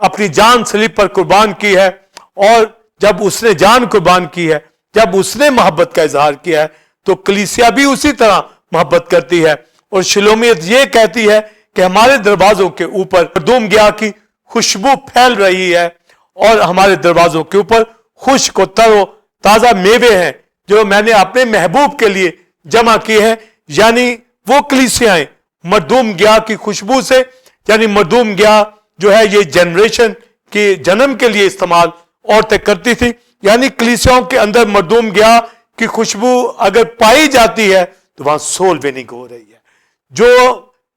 اپنی جان صلیب پر قربان کی ہے، اور جب اس نے جان قربان کی ہے، جب اس نے محبت کا اظہار کیا ہے، تو کلیسیا بھی اسی طرح محبت کرتی ہے۔ اور شلومیت یہ کہتی ہے کہ ہمارے دروازوں کے اوپر مردوم گیا کی خوشبو پھیل رہی ہے، اور ہمارے دروازوں کے اوپر خشک و تر و تازہ میوے ہیں جو میں نے اپنے محبوب کے لیے جمع کیے ہیں۔ یعنی وہ کلیسیائیں مردوم گیا کی خوشبو سے، یعنی مردوم گیا جو ہے یہ جنریشن کے جنم کے لیے استعمال عورتیں کرتی تھی، یعنی کلیسیاؤں کے اندر مردوم گیا کی خوشبو اگر پائی جاتی ہے تو وہاں سول وننگ ہو رہی ہے، جو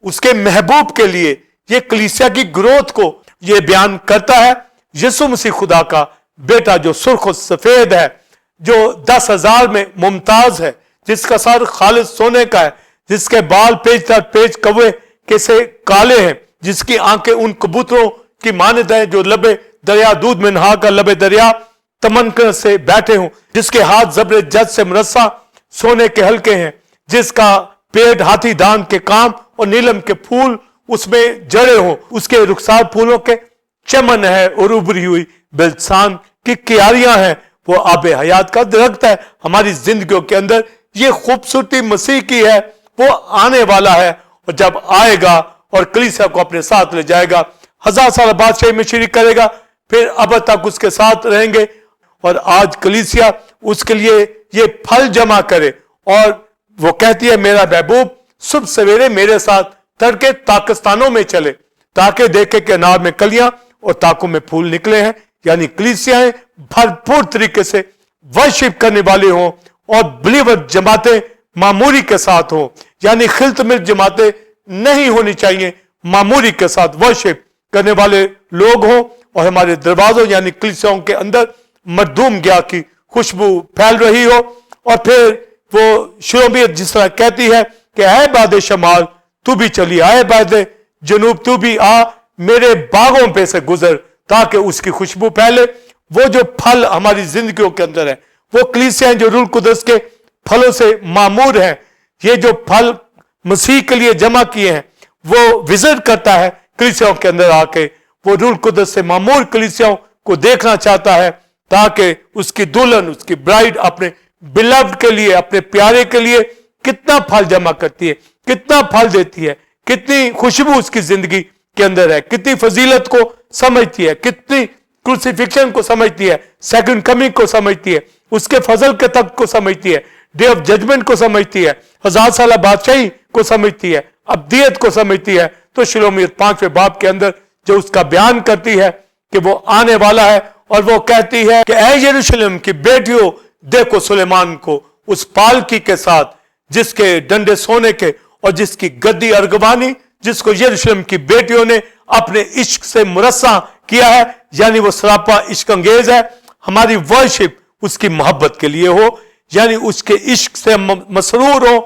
اس کے محبوب کے لیے یہ کلیسیا کی گروتھ کو یہ بیان کرتا ہے۔ یسوع مسیح خدا کا بیٹا جو سرخ و سفید ہے، جو 10,000 میں ممتاز ہے، جس کا سر خالص سونے کا ہے، جس کے بال پیچ در پیچ کوے کے سے کالے ہیں، جس کی آنکھیں ان کبوتروں کی مانند ہیں جو لبے دریا دودھ میں نہا کر لبے دریا تمنکر سے بیٹھے ہوں، جس کے ہاتھ زبر جد سے مرصع سونے کے ہلکے ہیں، جس کا پیٹ ہاتھی دان کے کام اور نیلم کے پھول اس میں جڑے ہوں، اس کے رخسار پھولوں کے چمن ہے اور ابری ہوئی بلسان کی کیاریاں ہیں۔ وہ آب حیات کا درخت ہے۔ ہماری زندگیوں کے اندر یہ خوبصورتی مسیح کی ہے، وہ آنے والا ہے، اور جب آئے گا اور کلیسیا کو اپنے ساتھ لے جائے گا، 1000 سال بادشاہی میں شریک کرے گا، پھر اب تک اس کے ساتھ رہیں گے۔ اور آج کلیسیا اس کے لیے یہ پھل جمع کرے، اور وہ کہتی ہے میرا محبوب صبح سویرے میرے ساتھ تڑکے تاکستانوں میں چلے تاکہ دیکھے کہ انار میں کلیاں اور تاکوں میں پھول نکلے ہیں۔ یعنی کلیسیاں بھرپور طریقے سے ورشپ کرنے والے ہوں، اور بلیور جماعتیں معموری کے ساتھ ہوں، یعنی خلط ملت جماعتیں نہیں ہونی چاہیے، معموری کے ساتھ ورشپ کرنے والے لوگ ہوں، اور ہمارے دروازوں یعنی کلیسیاؤں کے اندر مردوم گیا کی خوشبو پھیل رہی ہو۔ اور پھر وہ شلومیت جس طرح کہتی ہے کہ اے باد شمال تو بھی چلی، اے باد جنوب تو بھی آ، میرے باغوں پہ سے گزر تاکہ اس کی خوشبو پھیلے۔ وہ جو پھل ہماری زندگیوں کے اندر ہیں، وہ کلیسیاں جو روح القدس کے پھلوں سے معمور ہیں، یہ جو پھل مسیح کے لیے جمع کیے ہیں، وہ وزٹ کرتا ہے کلیسیاوں کے اندر آ کے، وہ روح القدس سے معمور کلیسیاوں کو دیکھنا چاہتا ہے تاکہ اس کی دلہن، اس کی برائڈ اپنے بلوڈ کے لیے، اپنے پیارے کے لیے کتنا پھل جمع کرتی ہے، کتنا پھل دیتی ہے، کتنی خوشبو اس کی زندگی کے اندر ہے، کتنی فضیلت کو سمجھتی ہے، کتنی کروسیفکشن کو سمجھتی ہے، سیکنڈ کمنگ کو سمجھتی ہے، اس کے فضل کے تخت کو سمجھتی ہے، ڈے آف ججمنٹ کو سمجھتی ہے، 1000 سالہ بادشاہی کو سمجھتی ہے، ابدیت کو سمجھتی ہے۔ تو شلومیت 5ویں باب کے اندر جو اس کا بیان کرتی ہے کہ وہ آنے والا ہے، اور وہ کہتی ہے کہ اے یروشلم کی بیٹیوں دیکھو سلیمان کو اس پالکی کے ساتھ جس کے ڈنڈے سونے کے اور جس کی گدی ارغوانی، جس کو یروشلم کی بیٹیوں نے اپنے عشق سے مرصع کیا ہے، یعنی وہ سراپا عشق انگیز ہے۔ ہماری ورشپ اس کی محبت کے لیے ہو، یعنی اس کے عشق سے مسرور ہو،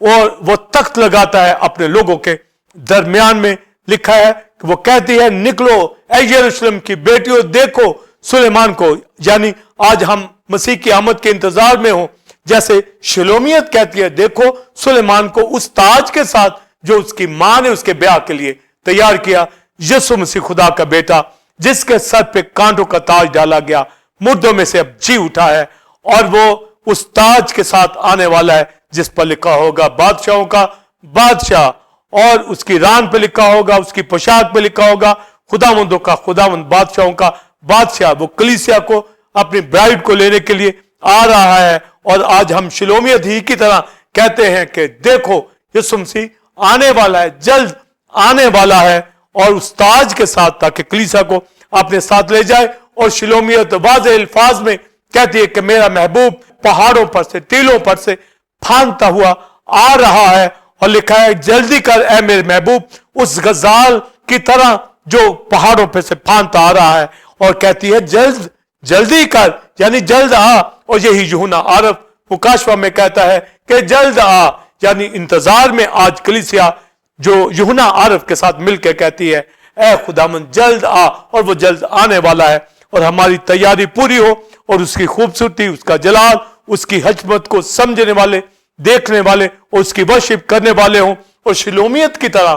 اور وہ تخت لگاتا ہے اپنے لوگوں کے درمیان میں۔ لکھا ہے کہ وہ کہتی ہے نکلو اے یروشلم کی بیٹیوں دیکھو سلیمان کو، یعنی آج ہم مسیح کی آمد کے انتظار میں ہوں، جیسے شلومیت کہتی ہے دیکھو سلیمان کو اس تاج کے ساتھ جو اس کی ماں نے اس کے بیاہ کے لیے تیار کیا، یسوع مسیح خدا کا بیٹا جس کے سر پہ کانٹوں کا تاج ڈالا گیا، مردوں میں سے اب جی اٹھا ہے، اور وہ اس تاج کے ساتھ آنے والا ہے جس پر لکھا ہوگا بادشاہوں کا بادشاہ، اور اس کی ران پہ لکھا ہوگا، اس کی پوشاک پہ لکھا ہوگا خداوندوں کا خداوند، بادشاہوں کا بادشاہ۔ وہ کلیسیا کو اپنی برائڈ کو لینے کے لیے آ رہا ہے، اور آج ہم شلومیت ہی کی طرح کہتے ہیں کہ دیکھو یسوع مسیح آنے والا ہے، جلد آنے والا ہے، اور اس تاج کے ساتھ تاکہ کلیسیا کو اپنے ساتھ لے جائے۔ اور شلومیت واضح الفاظ میں کہتی ہے کہ میرا محبوب پہاڑوں پر سے، ٹیلوں پر سے پھاندتا ہوا آ رہا ہے، اور لکھا ہے جلدی کر اے میرے محبوب اس غزال کی طرح جو پہاڑوں پہ سے پھاندتا آ رہا ہے، اور کہتی ہے جلدی کر، یعنی جلد آ۔ اور یہی یوحنا عارف مکاشفہ میں کہتا ہے کہ جلد آ، یعنی انتظار میں آج کلیسیا جو یوحنا عارف کے ساتھ مل کے کہتی ہے اے خداوند جلد آ، اور وہ جلد آنے والا ہے، اور ہماری تیاری پوری ہو، اور اس کی خوبصورتی، اس کا جلال، اس کی حکمت کو سمجھنے والے، دیکھنے والے، اور اس کی ورشپ کرنے والے ہوں، اور شلومیت کی طرح